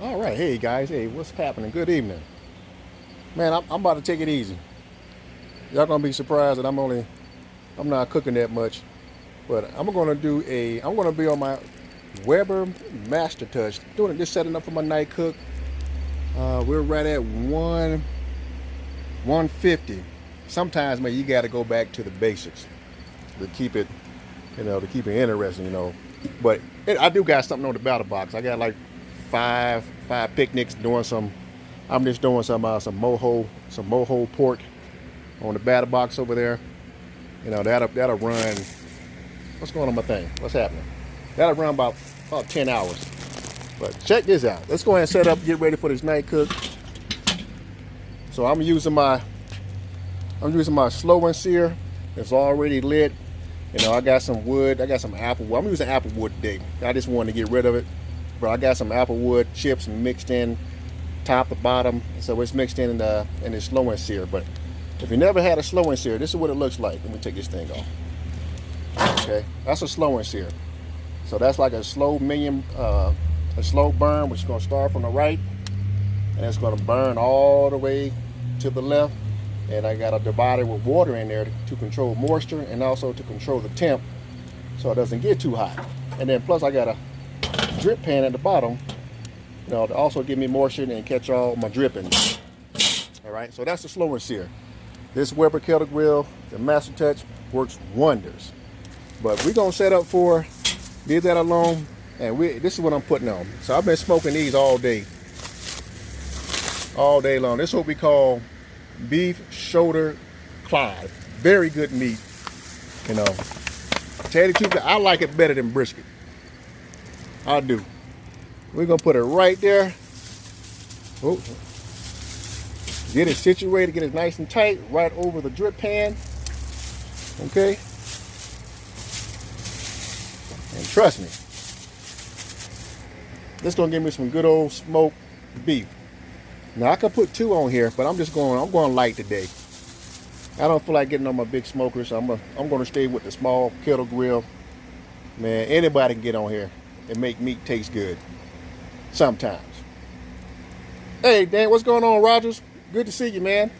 All right, hey guys, hey, what's happening? Good evening, man. I'm about to take it easy. Y'all gonna be surprised that I'm not cooking that much, but I'm gonna be on my Weber Master Touch, doing it, just setting up for my night cook. We're right at 150. Sometimes, man, you got to go back to the basics to keep it, to keep it interesting, But I do got something on the battle box. I got like five picnics doing some. I'm just doing some mojo pork on the battle box over there. That'll run. What's going on my thing? What's happening? That'll run about 10 hours. But check this out. Let's go ahead and set up, get ready for this night cook. So I'm using my slow and sear. It's already lit. I got some wood. I got some apple wood. I'm using apple wood today. I just wanted to get rid of it. But I got some apple wood chips mixed in top to bottom. So it's mixed in the slow and sear. But if you never had a slow and sear, this is what it looks like. Let me take this thing off. Okay, that's a slow and sear. So that's like a slow burn, which is going to start from the right, and it's going to burn all the way to the left. And I got a divider with water in there to control moisture and also to control the temp so it doesn't get too hot. And then plus I got a drip pan at the bottom, to also give me moisture and catch all my dripping. All right, so that's the slow and sear. This Weber Kettle Grill, the Master Touch, works wonders. But we're gonna set up for, leave that alone, and this is what I'm putting on. So I've been smoking these all day long. This is what we call beef shoulder Clod. Very good meat. Tell you the truth, I like it better than brisket. I do. We're gonna put it right there. Oh. Get it situated, get it nice and tight, right over the drip pan. Okay? And trust me, this is gonna give me some good old smoked beef. Now I could put two on here, but I'm going light today. I don't feel like getting on my big smoker, so I'm gonna stay with the small kettle grill. Man, anybody can get on here and make meat taste good. Sometimes. Hey Dan, what's going on, Rogers? Good to see you, man.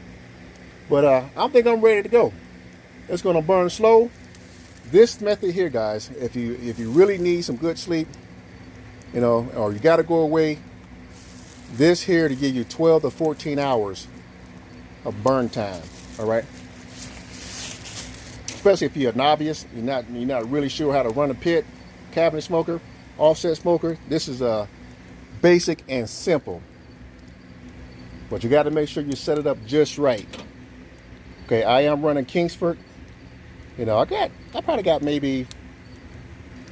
But I think I'm ready to go. It's gonna burn slow. This method here, guys, if you really need some good sleep, or you gotta go away, this here to give you 12 to 14 hours of burn time. All right. Especially if you're a novice, you're not really sure how to run a pit, cabinet smoker, offset smoker. This is basic and simple. But you got to make sure you set it up just right. Okay, I am running Kingsford. I probably got maybe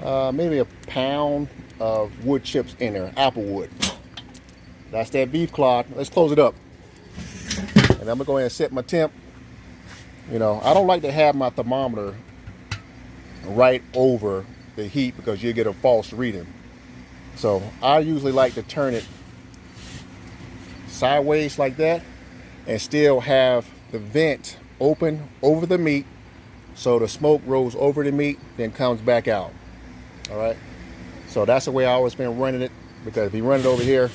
a pound of wood chips in there, apple wood. That's that beef Clod. Let's close it up. And I'm gonna go ahead and set my temp. I don't like to have my thermometer right over the heat because you get a false reading. So I usually like to turn it sideways like that and still have the vent open over the meat so the smoke rolls over the meat then comes back out. All right, so that's the way I always been running it, because if you run it over here,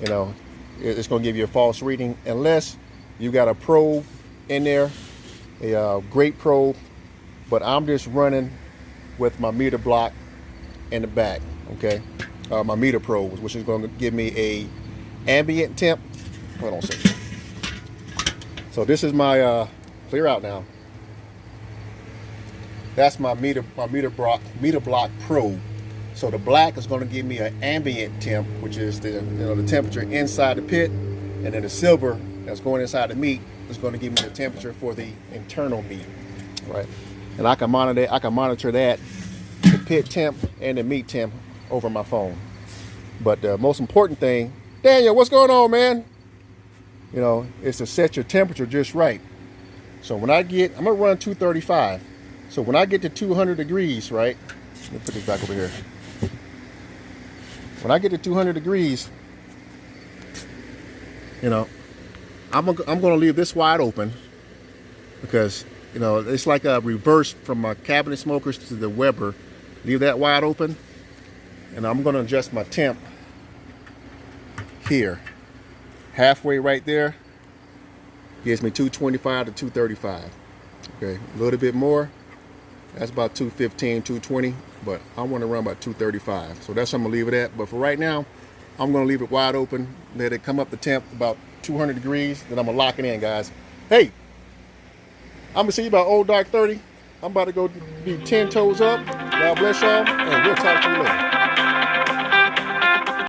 it's going to give you a false reading unless you got a probe in there, a great probe. But I'm just running with my meter block in the back. Okay, my meter probe, which is going to give me a ambient temp. Hold on a second. So this is my clear out now. That's my meter block probe. So the black is going to give me an ambient temp, which is the temperature inside the pit, and then the silver that's going inside the meat is going to give me the temperature for the internal meat, right? And I can monitor that, the pit temp and the meat temp over my phone. But the most important thing, Daniel, what's going on, man? Is to set your temperature just right. So I'm gonna run 235. So when I get to 200 degrees, right? Let me put this back over here. When I get to 200 degrees, I'm gonna leave this wide open because it's like a reverse from my cabinet smokers to the Weber. Leave that wide open, and I'm gonna adjust my temp here. Halfway right there gives me 225 to 235. Okay, a little bit more. That's about 215, 220, but I want to run about 235. So that's what I'm gonna leave it at. But for right now, I'm gonna leave it wide open, let it come up to temp about 200 degrees, then I'm gonna lock it in, guys. Hey, I'm gonna see you about old dark 30. I'm about to go be 10 toes up. God bless y'all, and we'll talk to you later.